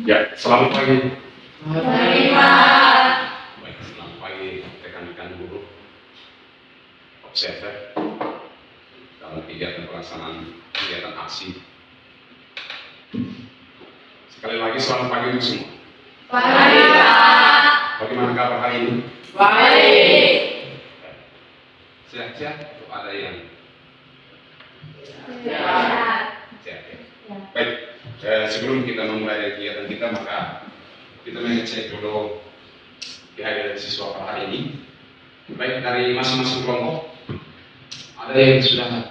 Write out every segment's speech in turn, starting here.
Ya, selamat pagi. Pagi, Pak. Baik, selamat pagi rekan-rekan guru, observer dalam kegiatan pelaksanaan kegiatan aksi. Sekali lagi selamat pagi untuk semua. Pagi, Pak. Bagaimana kabar hari ini? Baik. Sehat-sehat atau ada yang Sehat. sehat ya? Baik, sebelum kita memulai kegiatan kita, maka kita mengecek dulu kehadiran siswa pada hari ini. Baik, dari masing-masing kelompok, ada yang sudah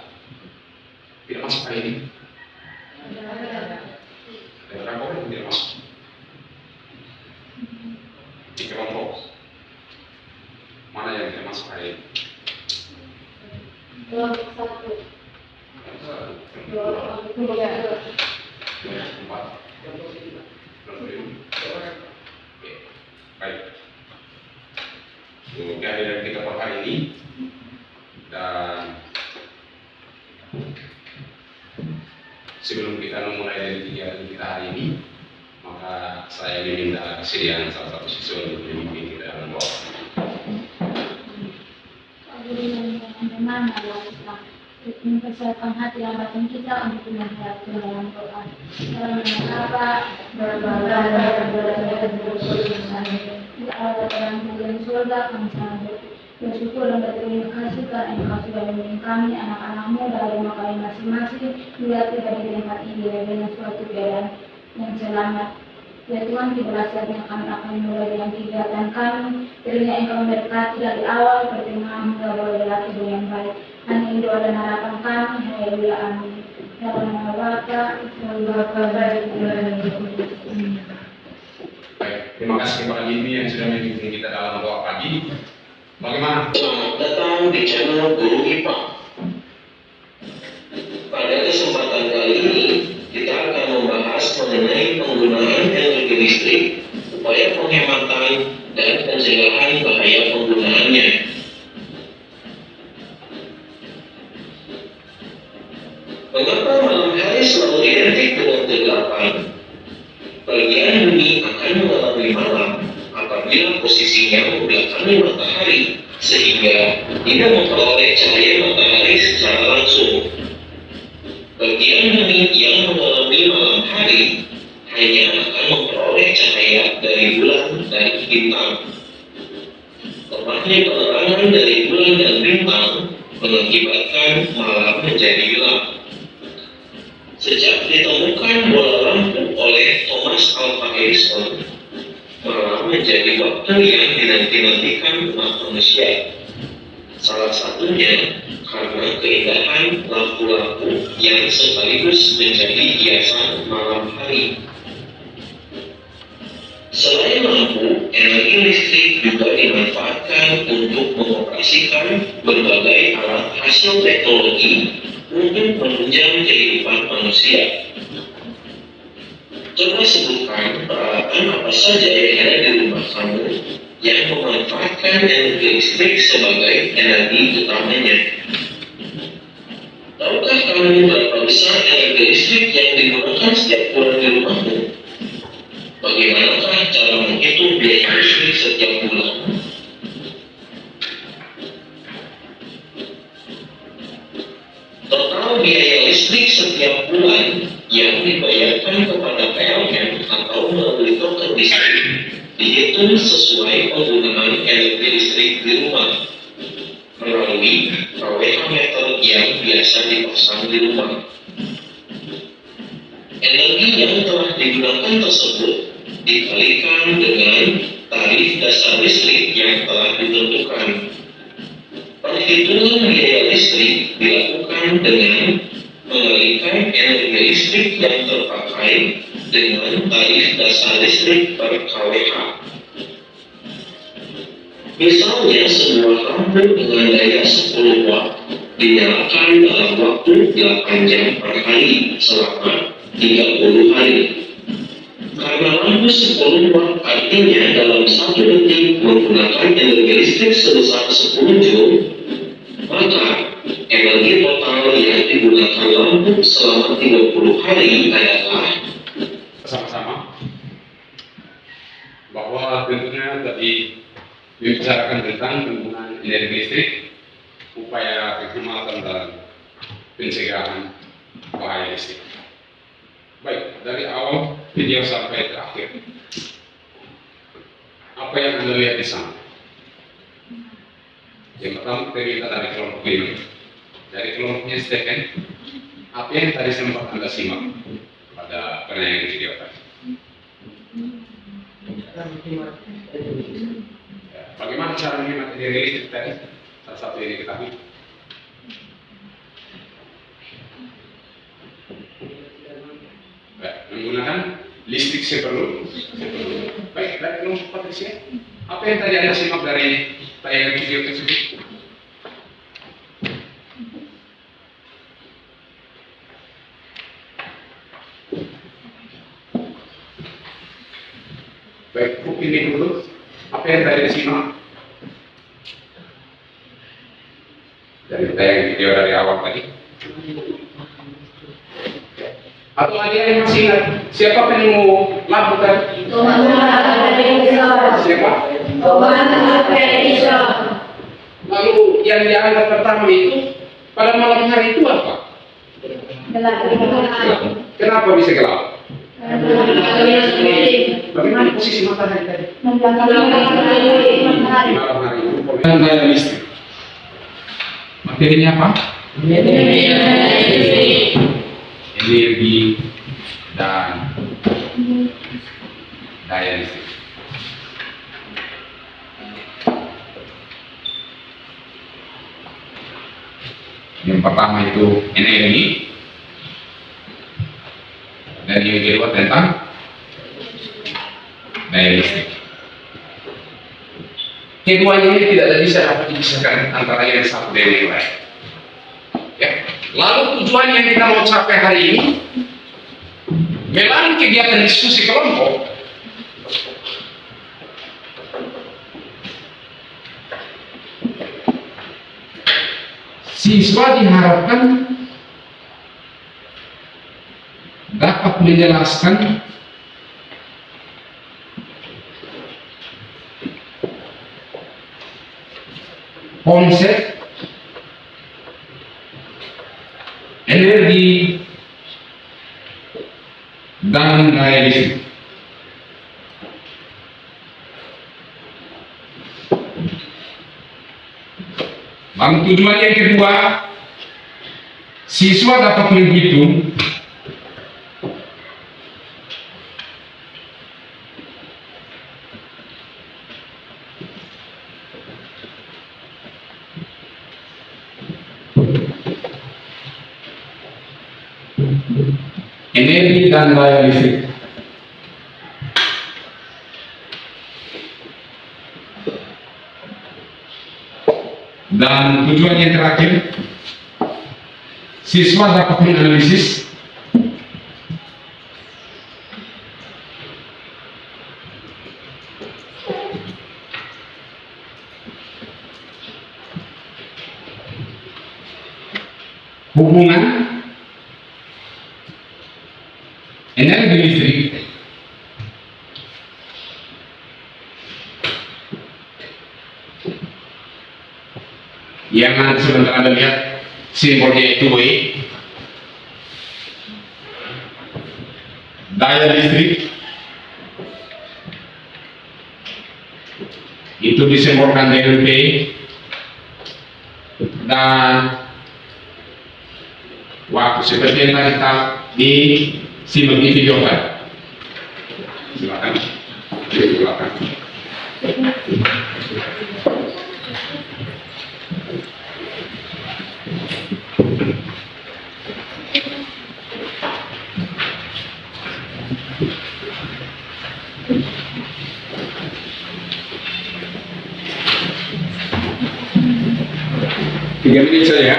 tidak masuk hari ini? Ada berapa orang yang tidak masuk? Di kelompok mana yang tidak masuk hari ini? Empat. Oke, baik. Kehadiran kita pada hari ini, dan sebelum kita memulai kegiatan kita hari ini, maka saya meminta kesediaan salah satu siswa untuk memimpin kita dalam doa. Mempersiapkan hati dan batin kita untuk menghadap dalam doa. Dalam nama Bapa, berdoa di Allah dalam bulan surga, kami sangat bersyukur dan berterima kasih karena Engkau sudah memilih kami, anak-anakmu, dari kami masing-masing, hingga tiba di tempat ini dengan suatu keadaan yang selamat. Ya Tuhan, tibalah saatnya kami akan mulai dengan kegiatan kami. Kiranya Engkau memberkati dari awal pertengahan hingga boleh berlaku dengan baik. Hanya itu doa dan harapan kami. Haleluya, amin. Dalam nama Bapa, Baik, terima kasih kepada Mimi yang sudah memimpin kita dalam doa pagi. Bagaimana? Selamat datang di channel Guru IPA. Pada kesempatan kali ini, kita akan membahas mengenai penggunaan energi listrik, upaya penghematan, dan pencegahan bahaya penggunaannya. Mengapa malam hari selalu identik dengan kegelapan? Bagian bumi akan mengalami malam apabila posisinya membelakangi matahari, sehingga tidak memperoleh cahaya matahari secara langsung. Bagian bumi yang mengalami malam hari hanya akan memperoleh cahaya dari bulan dan bintang. Lemahnya penerangan dari bulan dan bintang mengakibatkan malam menjadi gelap. Sejak ditemukan bola lampu oleh Thomas Alva Edison, malam menjadi waktu yang dinanti-nantikan umat manusia. Salah satunya karena keindahan lampu-lampu yang sekaligus menjadi hiasan malam hari. Selain lampu, energi listrik juga dimanfaatkan untuk mengoperasikan berbagai alat hasil teknologi untuk menunjang kehidupan manusia. Coba sebutkan peralatan apa saja yang ada di rumah kamu yang memanfaatkan energi listrik sebagai energi utamanya. Tahukah kamu berapa besar energi listrik yang digunakan setiap bulan di rumahmu? Bagaimanakah cara menghitung biaya listrik setiap bulan? Total biaya listrik setiap bulan yang dibayarkan kepada PLN atau melalui token listrik dihitung sesuai penggunaan energi listrik di rumah melalui KWH meter yang biasa dipasang di rumah. Energi yang telah digunakan tersebut dikalikan dengan tarif dasar listrik yang telah ditentukan. Perhitungan biaya listrik dilakukan dengan mengalikan energi listrik yang terpakai dengan tarif dasar listrik per kWh. Misalnya, sebuah lampu dengan daya 10 watt dinyalakan dalam waktu 8 jam per hari selama 30 hari. Karena lampu 10 watt artinya dalam 1 detik menggunakan energi listrik sebesar 10 joule, maka energi total yang digunakan lampu selama 30 hari adalah Sama-sama. Bahwa tentunya tadi dibicarakan tentang penggunaan energi listrik, upaya penghematan dan pencegahan bahaya listrik. Baik, dari awal video sampai terakhir, apa yang Anda lihat di sana? Yang pertama kita dari kelompok ini, dari kelompoknya Stephen, apa yang tadi sempat Anda simak pada penayangan video tadi? Bagaimana cara menghemat energi listrik tadi? Salah satu yang diketahui. Menggunakan listrik seperlu. Baik, dari kelompok Patricia, apa yang tadi Anda simak dari tayangan video tersebut? Baik, ini dulu. Apa yang tadi disimak dari tayangan video dari awal tadi? Atau ada yang masih ingat siapa penemu lampu tadi? Thomas Alva Edison. Siapa? Thomas Alva Edison. Lalu yang dianggap pertama itu pada malam hari itu apa? Gelap. Kenapa bisa gelap? Matahari. Bagaimana posisi matahari tadi? Matahari. Di malam hari itu perbedaan daya listrik. Materinya apa? Energi dan daya listrik. Yang pertama itu energi, dan yang kedua tentang daya listrik. Keduanya ini tidak bisa dapat dipisahkan antara yang satu dan yang lain. Ya. Lalu tujuan yang kita mau capai hari ini, melalui kegiatan diskusi kelompok, siswa diharapkan dapat menjelaskan konsep energi dan daya listrik. Lalu tujuan yang kedua, siswa dapat menghitung energi dan daya listrik. Dan tujuan yang terakhir, siswa dapat menganalisis hubungan energi listrik yang nanti sebentar Anda lihat simbolnya itu W, daya listrik itu disimbolkan dengan P, dan waktu seperti yang tadi kita di simak di video tadi. Silakan. Silakan. 3 menit saja.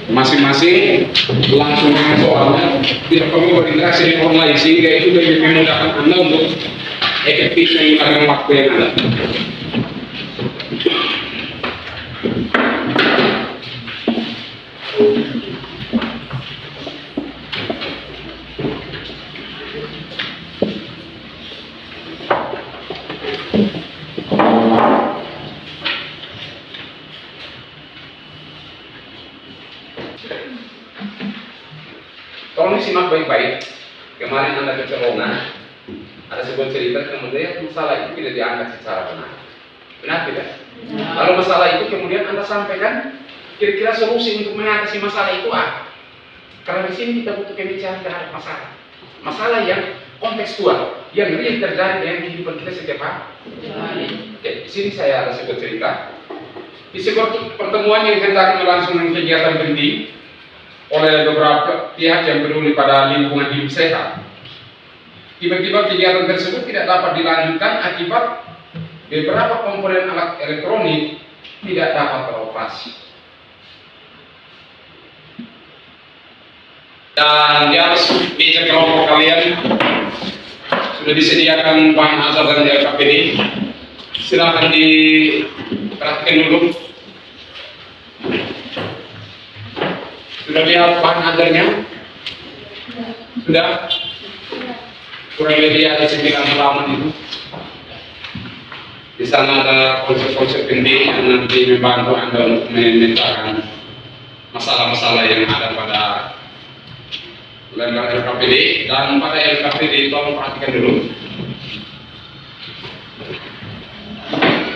Masing-masing langsung dengan soalnya, tidak perlu berinteraksi dengan orang lain, sehingga itu lebih memudahkan Anda untuk efektif menggunakan waktu yang ada. baik, kemarin Anda kecolongan, ada sebuah cerita kemudian masalah itu tidak diangkat secara benar. Benar tidak? Lalu masalah itu kemudian Anda sampaikan, kira-kira solusi untuk mengatasi masalah itu apa? Karena di sini kita butuh pembicaraan terhadap masalah. Masalah yang kontekstual, yang real terjadi dengan kehidupan kita setiap hari. Oke, di sini saya ada sebuah cerita. Di sebuah pertemuan yang hendak melangsungkan kegiatan penting oleh beberapa pihak yang peduli pada lingkungan hidup sehat, tiba-tiba kegiatan tersebut tidak dapat dilanjutkan akibat beberapa komponen alat elektronik tidak dapat beroperasi. Dan di atas meja kelompok kalian sudah disediakan bahan azar dan LKPD. Silakan diperhatikan dulu. Sudah lihat bahan azarnya? Sudah? Kurang lebih ada 9 halaman itu. Di sana ada konsep-konsep penting yang nanti membantu Anda untuk memetakan masalah-masalah yang ada pada lembar LKPD. Dan pada LKPD tolong perhatikan dulu.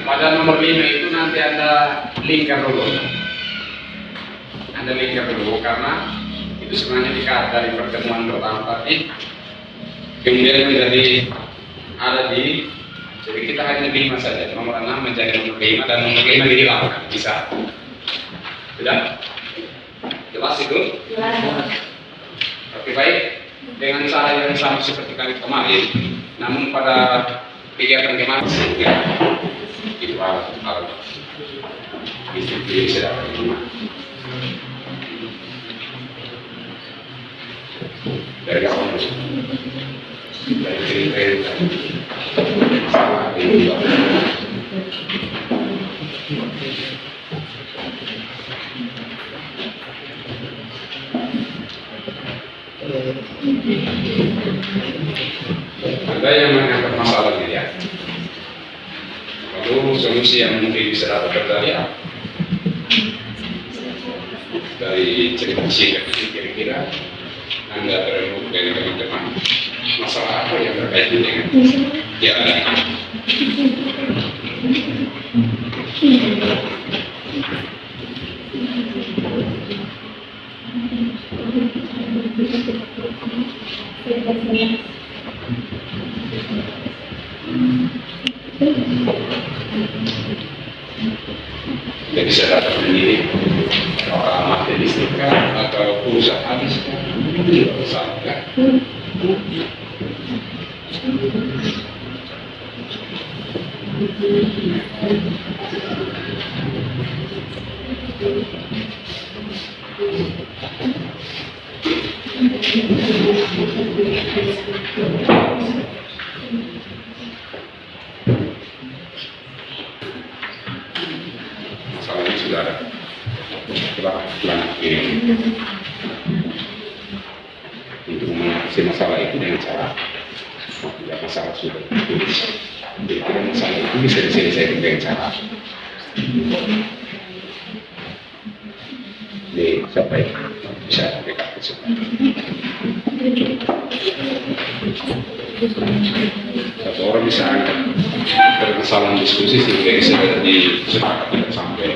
Pada nomor 5 itu nanti Anda linkkan dulu. Anda linkkan dulu karena itu sebenarnya dikat dari pertemuan pertama tadi. Kemudian menjadi ada di, jadi kita hanya 5 saja. Nomor 6 menjadi nomor 5 dan nomor 5 dihilangkan. Bisa? Sudah? Jelas itu? Oke, baik. Dengan cara yang sama seperti kali kemarin, namun pada kegiatan kemarin ya, itu alat istri sedang terima dari awal dari cerita masalah ini. Ada yang mengangkat masalahnya ya. Lalu solusi yang mungkin bisa dapat dari apa? Dari cerita singkat ini kira-kira Anda bertemu dengan teman-teman masalah apa yang terkait dengan ya jadi saya dapat sendiri orang mati listrik atau pulsa habis itu sama kan? Masalahnya sudah ada pelan ini untuk mengatasi masalah itu dengan cara tidak masalah sudah ditulis. Kira-kira masalah itu bisa diselesaikan dengan cara di sampai bisa dekat satu orang bisa angkat permasalahan diskusi sehingga bisa disepakati sampai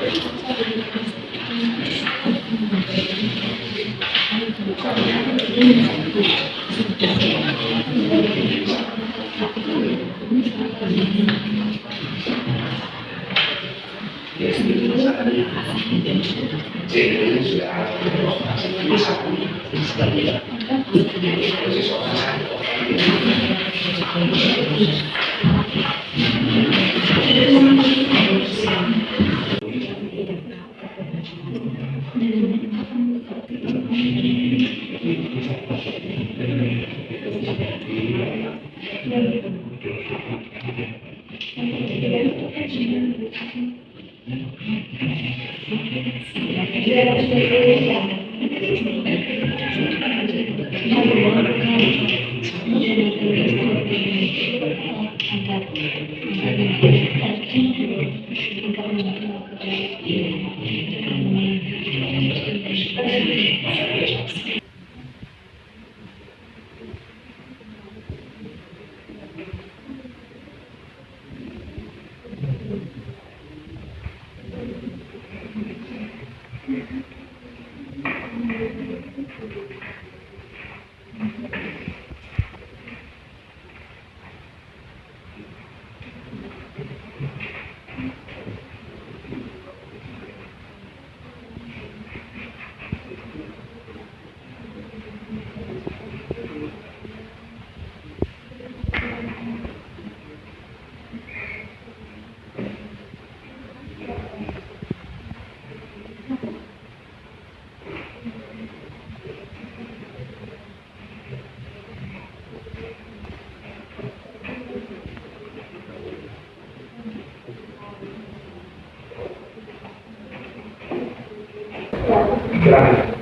Silakan.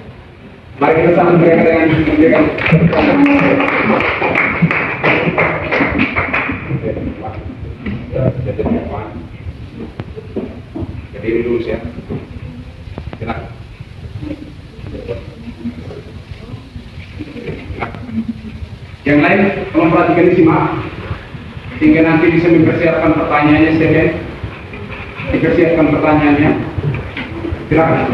Mari kita sambut mereka dengan memberikan jadi dulu ya. Silakan. Yang lain tolong perhatikan simak sehingga nanti bisa mempersiapkan pertanyaannya Stephen. Dipersiapkan pertanyaannya. Silakan.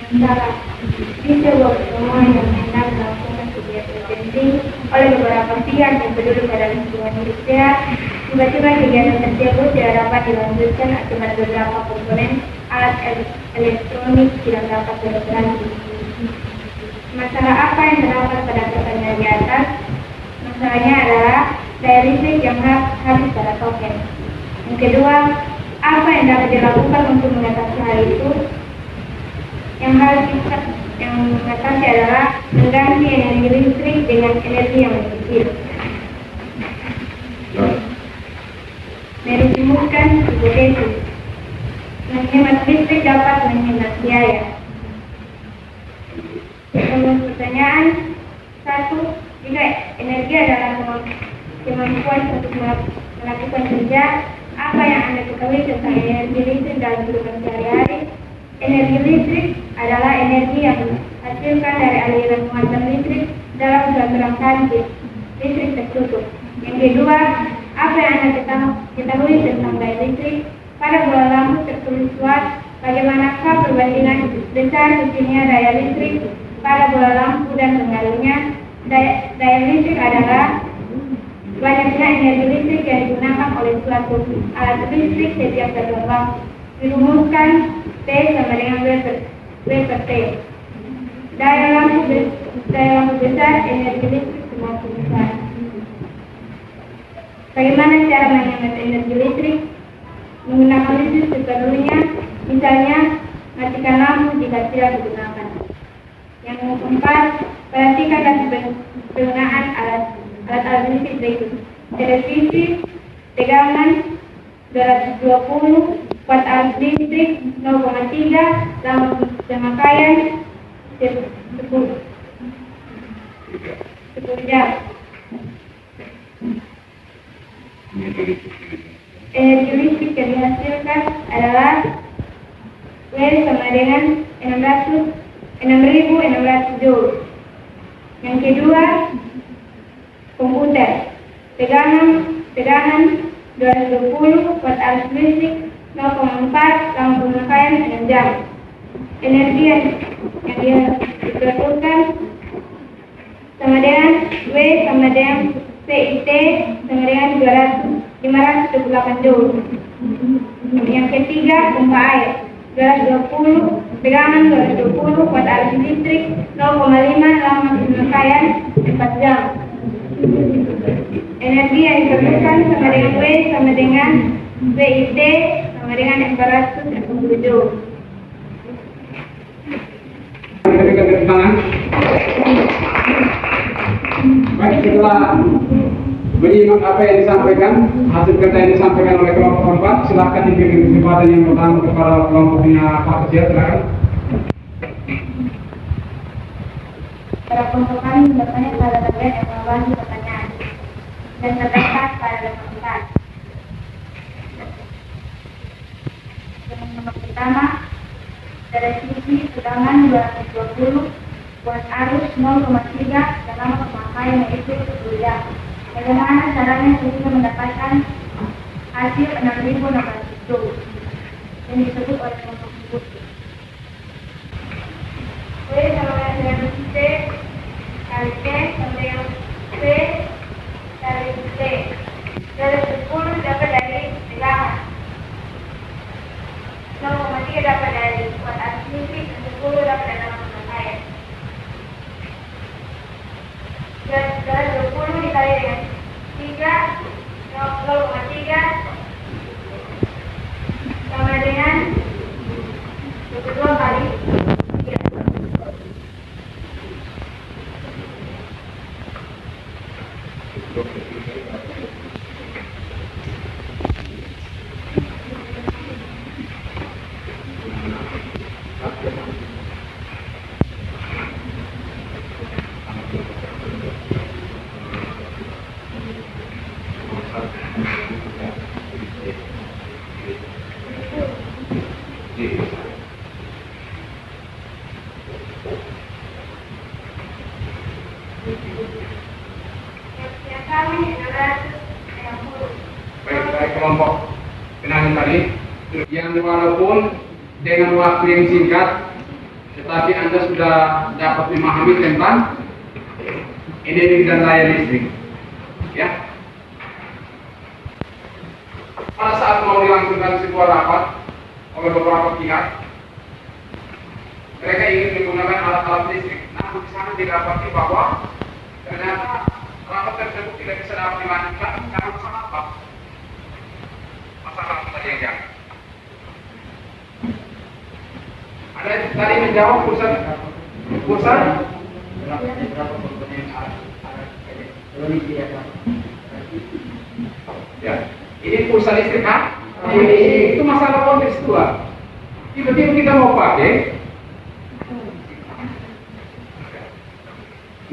Antara di sebuah pertemuan yang hendak melakukan kegiatan penting oleh beberapa pihak yang peduli pada lingkungan industrial, tiba-tiba kegiatan tersebut tidak dapat dilanjutkan akibat beberapa komponen alat elektronik tidak dapat beroperasi. Masalah apa yang terdapat pada pertanyaan di atas? Masalahnya adalah daya listrik yang habis pada token. Yang kedua, apa yang dapat dilakukan untuk mengatasi hal itu? Yang mengatasi adalah mengganti energi listrik dengan energi yang lebih kecil. Merumuskan hipotesis. Menghemat listrik dapat menghemat biaya. Pertanyaan 1. Jika energi adalah kemampuan untuk melakukan kerja, apa yang Anda ketahui tentang energi listrik dalam kehidupan sehari-hari? Energi listrik adalah energi yang dihasilkan dari aliran muatan listrik dalam suatu rangkaian listrik tertutup. Yang kedua, apa yang Anda ketahui tentang daya listrik? Pada bola lampu tertulis luas, bagaimanakah perbandingan besar kecilnya daya listrik pada bola lampu dan penggalihnya? Daya listrik adalah banyaknya energi listrik yang digunakan oleh suatu alat listrik setiap satu lampu. Dirumuskan T sama dengan W per T. Daya lampu besar, energi listrik semakin besar. Bagaimana cara menghemat energi listrik? Menggunakan listrik sepenuhnya, misalnya matikan lampu jika tidak digunakan. Yang keempat, perhatikan dan penggunaan alat listrik berikut. Televisi, tegangan 220, kuat arus listrik 0,3, lampu pemakaian 10 jam. Energi listrik yang dihasilkan adalah W sama dengan 6.600 Joule. Yang kedua, komputer. Tegangan 220, kuat arus listrik 0,4, lampu pemakaian 6 jam. Energi yang diperlukan sama dengan W sama dengan PIT sama dengan 528 Joule. Yang ketiga, pompa air 220, tegangan 220, kuat arus listrik 0,5, lampu pemakaian 4 jam. Energi yang diperlukan sama dengan W sama dengan PIT sama dengan 480 Joule. Baik, setelah menyimak apa yang disampaikan, hasil kerja yang disampaikan oleh kelompok 4, silakan diberikan kesempatan yang pertama kepada kelompoknya Pak Kecil, silakan. Para kelompok kami bertanya pada tablet yang mengawali pertanyaan dan terdapat pada lembaga. Yang nomor pertama, dari sisi tegangan 220, kuat arus 0,3, dan lama pemakaian yaitu 10 jam. Bagaimana caranya sehingga mendapatkan hasil 6.600 Joule yang disebut oleh kelompok tersebut? W sama dengan T kali T sama dengan P kali T. Dari 10 dapat dari tegangan, 0,3 dapat dari kuat arus listrik, dan 10 dapat dari lama pemakaian. Dari 20 dikali dengan 3, 0,3 sama dengan 22 kali 3. kelompok kenangan tadi, yang walaupun dengan waktu yang singkat, tetapi Anda sudah dapat memahami tentang energi dan daya listrik. Ya. Pada saat mau dilangsungkan sebuah rapat oleh beberapa pihak, mereka ingin menggunakan alat-alat listrik. Namun di sana didapati bahwa ternyata rapat tersebut tidak bisa dapat dilanjutkan karena masalah apa? Masalah apa tadi yang jalan? Ada tadi menjawab pusat ya, ini pulsa listrik kan? Itu masalah konteks dua. Tiba-tiba kita mau pakai.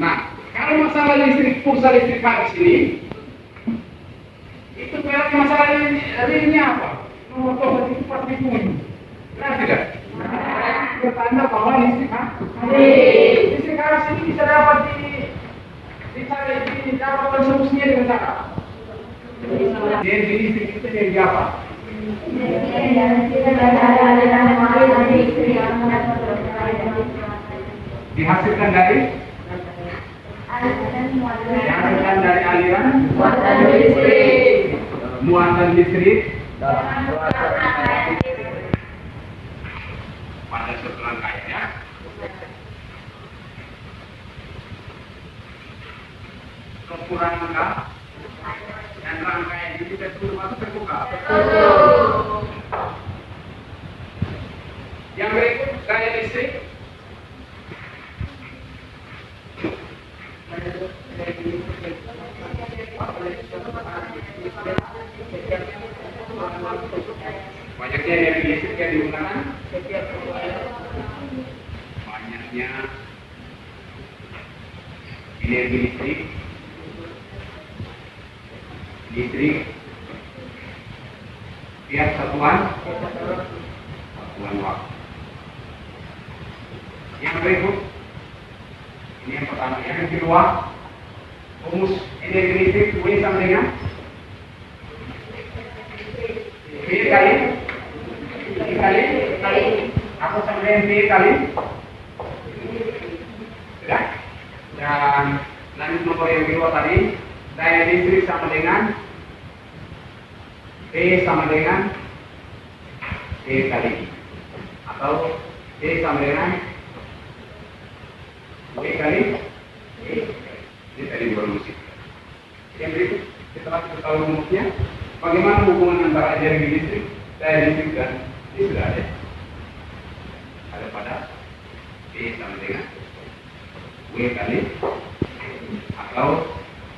Nah, kalau masalah listrik, pulsa listrik di sini, itu berarti masalah ini apa? Nomor tombol itu pasti bunyi. Benar tidak? Bertanda bahwa listrik harus ini bisa dapat didapatkan solusinya dengan cara energi listrik itu energi apa? Dihasilkan dari aliran muatan listrik pada suatu rangkaiannya. Kekurangan dan rangkaian itu tidak termasuk terbuka. Yang berikut daya listrik. Banyaknya energi listrik yang digunakan. Banyaknya energi listrik tiap satuan waktu. Yang berikut ini yang pertama. Yang kedua, rumus energi listrik W sama dengan V kali apa sama dengan V kali sudah. Dan lanjut nomor yang kedua tadi, daya listrik sama dengan V sama dengan V kali atau V sama dengan W kali V. Ini tadi dua rumus. Yang berikut setelah kita tahu rumusnya, bagaimana hubungan antara energi listrik, daya listrik dan ini sudah ada pada V sama dengan W kali atau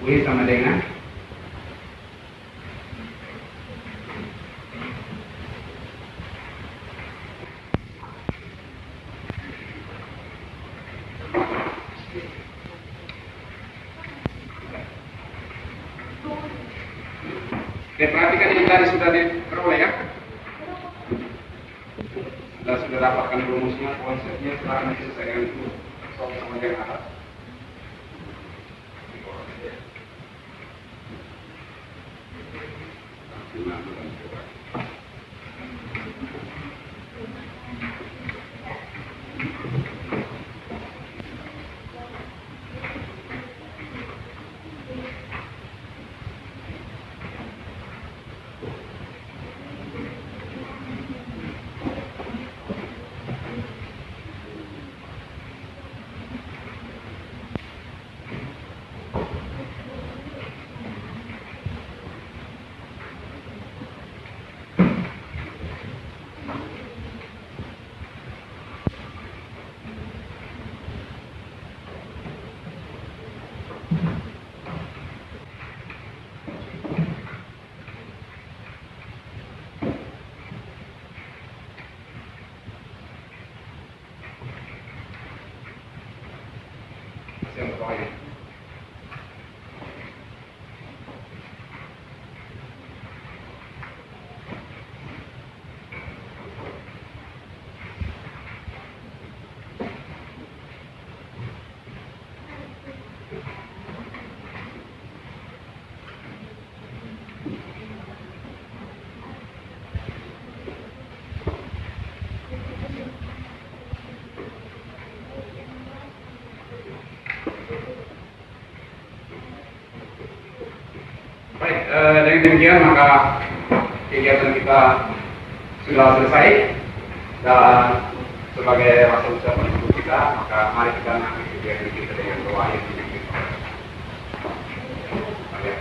W sama dengan perhatikan ini tadi sudah diperoleh ya. Sudah dapatkan rumusnya, konsepnya, sekarang diselesaikan itu sama dengan atas. dengan demikian maka kegiatan kita sudah selesai dan sebagai rasa ucapan untuk kita, maka mari kita mengakhiri kegiatan kita dengan doa yang dipimpin oleh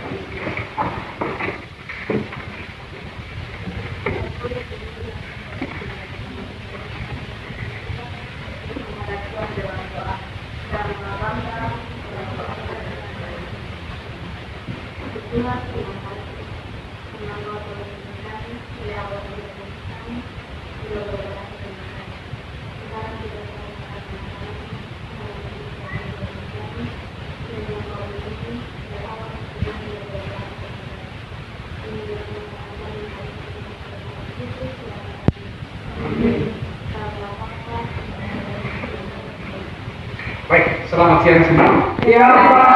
Baik, selamat siang semua. Ya Allah.